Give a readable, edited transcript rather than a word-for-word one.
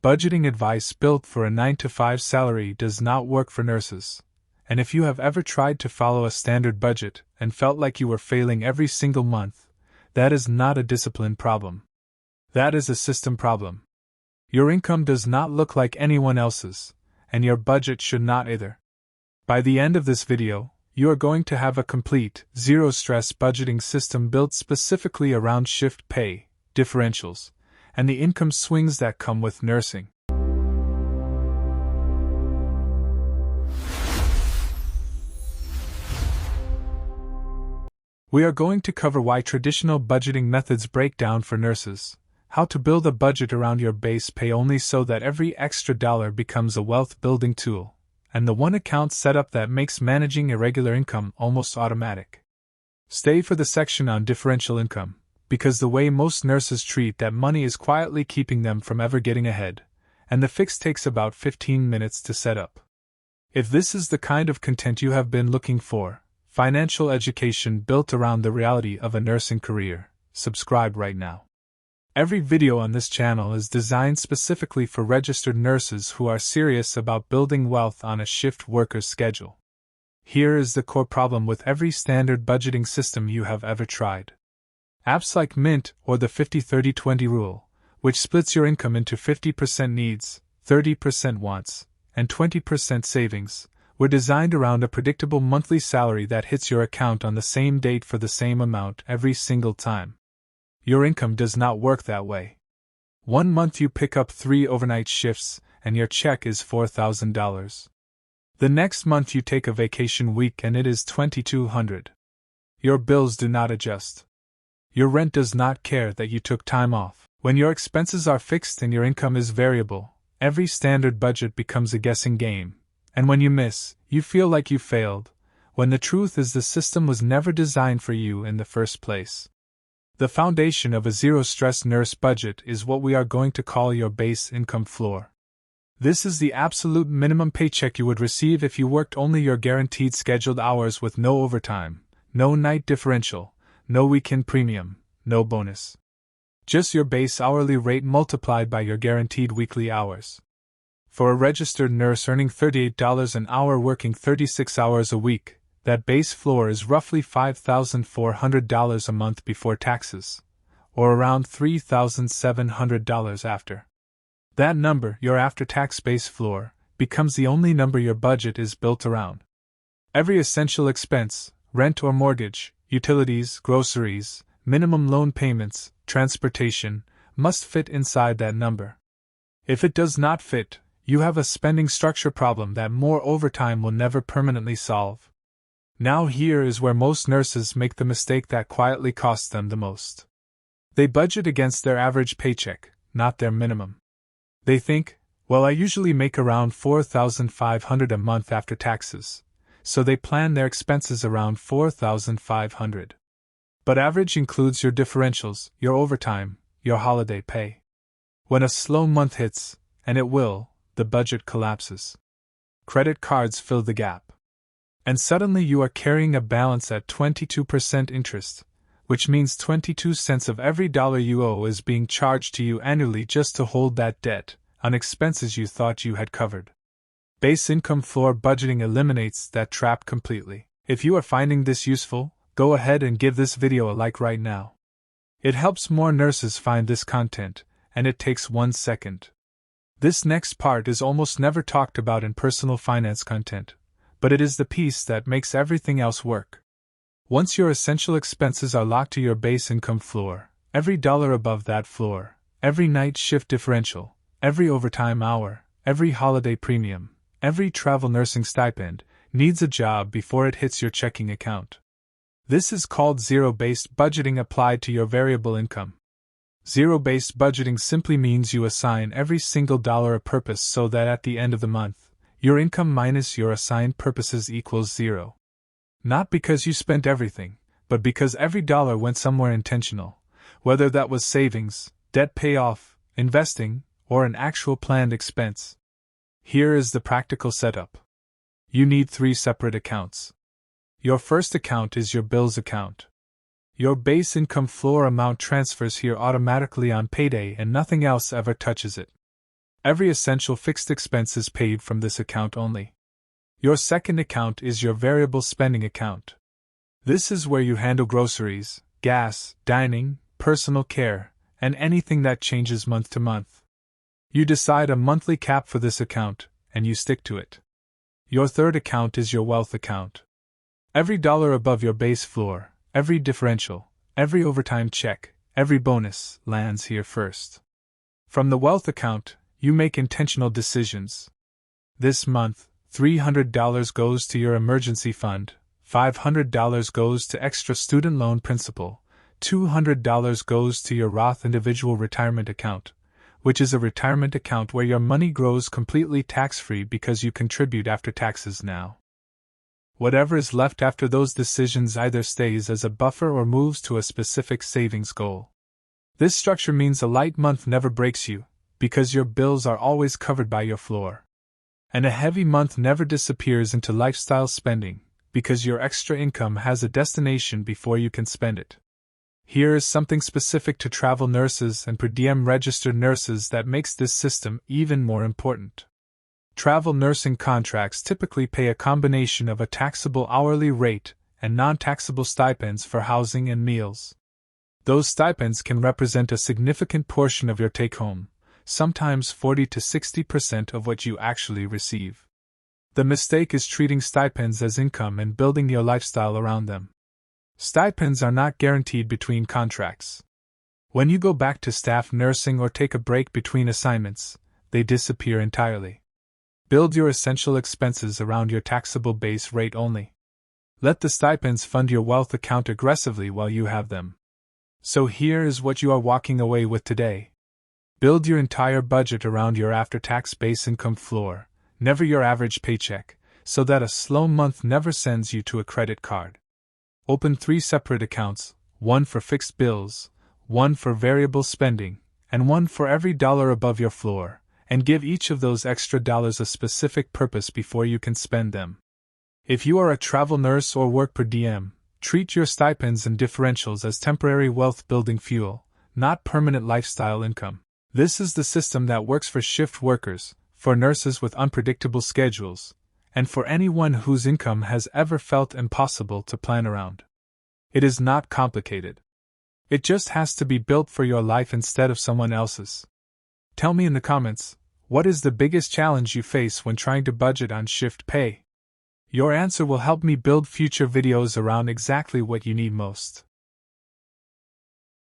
Budgeting advice built for a 9-to-5 salary does not work for nurses. And if you have ever tried to follow a standard budget and felt like you were failing every single month, that is not a discipline problem. That is a system problem. Your income does not look like anyone else's, and your budget should not either. By the end of this video, you are going to have a complete, zero-stress budgeting system built specifically around shift pay, differentials, and the income swings that come with nursing. We are going to cover why traditional budgeting methods break down for nurses, how to build a budget around your base pay only so that every extra dollar becomes a wealth-building tool, and the one account setup that makes managing irregular income almost automatic. Stay for the section on differential income, because the way most nurses treat that money is quietly keeping them from ever getting ahead, and the fix takes about 15 minutes to set up. If this is the kind of content you have been looking for, financial education built around the reality of a nursing career, subscribe right now. Every video on this channel is designed specifically for registered nurses who are serious about building wealth on a shift worker's schedule. Here is the core problem with every standard budgeting system you have ever tried. Apps like Mint or the 50-30-20 rule, which splits your income into 50% needs, 30% wants, and 20% savings, were designed around a predictable monthly salary that hits your account on the same date for the same amount every single time. Your income does not work that way. One month you pick up 3 overnight shifts, and your check is $4,000. The next month you take a vacation week and it is $2,200. Your bills do not adjust. Your rent does not care that you took time off. When your expenses are fixed and your income is variable, every standard budget becomes a guessing game. And when you miss, you feel like you failed, when the truth is the system was never designed for you in the first place. The foundation of a zero-stress nurse budget is what we are going to call your base income floor. This is the absolute minimum paycheck you would receive if you worked only your guaranteed scheduled hours with no overtime, no night differential, no weekend premium, no bonus. Just your base hourly rate multiplied by your guaranteed weekly hours. For a registered nurse earning $38 an hour working 36 hours a week, that base floor is roughly $5,400 a month before taxes, or around $3,700 after. That number, your after-tax base floor, becomes the only number your budget is built around. Every essential expense, rent or mortgage, utilities, groceries, minimum loan payments, transportation, must fit inside that number. If it does not fit, you have a spending structure problem that more overtime will never permanently solve. Now here is where most nurses make the mistake that quietly costs them the most. They budget against their average paycheck, not their minimum. They think, well, I usually make around $4,500 a month after taxes, so they plan their expenses around $4,500. But average includes your differentials, your overtime, your holiday pay. When a slow month hits, and it will, the budget collapses. Credit cards fill the gap. And suddenly you are carrying a balance at 22% interest, which means 22 cents of every dollar you owe is being charged to you annually just to hold that debt on expenses you thought you had covered. Base income floor budgeting eliminates that trap completely. If you are finding this useful, go ahead and give this video a like right now. It helps more nurses find this content, and it takes 1 second. This next part is almost never talked about in personal finance content, but it is the piece that makes everything else work. Once your essential expenses are locked to your base income floor, every dollar above that floor, every night shift differential, every overtime hour, every holiday premium, every travel nursing stipend, needs a job before it hits your checking account. This is called zero-based budgeting applied to your variable income. Zero-based budgeting simply means you assign every single dollar a purpose so that at the end of the month, your income minus your assigned purposes equals zero. Not because you spent everything, but because every dollar went somewhere intentional, whether that was savings, debt payoff, investing, or an actual planned expense. Here is the practical setup. You need 3 separate accounts. Your first account is your bills account. Your base income floor amount transfers here automatically on payday and nothing else ever touches it. Every essential fixed expense is paid from this account only. Your second account is your variable spending account. This is where you handle groceries, gas, dining, personal care, and anything that changes month to month. You decide a monthly cap for this account, and you stick to it. Your third account is your wealth account. Every dollar above your base floor, every differential, every overtime check, every bonus lands here first. From the wealth account, you make intentional decisions. This month, $300 goes to your emergency fund, $500 goes to extra student loan principal, $200 goes to your Roth individual retirement account, which is a retirement account where your money grows completely tax-free because you contribute after taxes now. Whatever is left after those decisions either stays as a buffer or moves to a specific savings goal. This structure means a light month never breaks you, because your bills are always covered by your floor. And a heavy month never disappears into lifestyle spending, because your extra income has a destination before you can spend it. Here is something specific to travel nurses and per diem registered nurses that makes this system even more important. Travel nursing contracts typically pay a combination of a taxable hourly rate and non-taxable stipends for housing and meals. Those stipends can represent a significant portion of your take-home, sometimes 40 to 60% of what you actually receive. The mistake is treating stipends as income and building your lifestyle around them. Stipends are not guaranteed between contracts. When you go back to staff nursing or take a break between assignments, they disappear entirely. Build your essential expenses around your taxable base rate only. Let the stipends fund your wealth account aggressively while you have them. So here is what you are walking away with today. Build your entire budget around your after-tax base income floor, never your average paycheck, so that a slow month never sends you to a credit card. Open 3 separate accounts, one for fixed bills, one for variable spending, and one for every dollar above your floor, and give each of those extra dollars a specific purpose before you can spend them. If you are a travel nurse or work per diem, treat your stipends and differentials as temporary wealth-building fuel, not permanent lifestyle income. This is the system that works for shift workers, for nurses with unpredictable schedules, and for anyone whose income has ever felt impossible to plan around. It is not complicated. It just has to be built for your life instead of someone else's. Tell me in the comments, what is the biggest challenge you face when trying to budget on shift pay? Your answer will help me build future videos around exactly what you need most.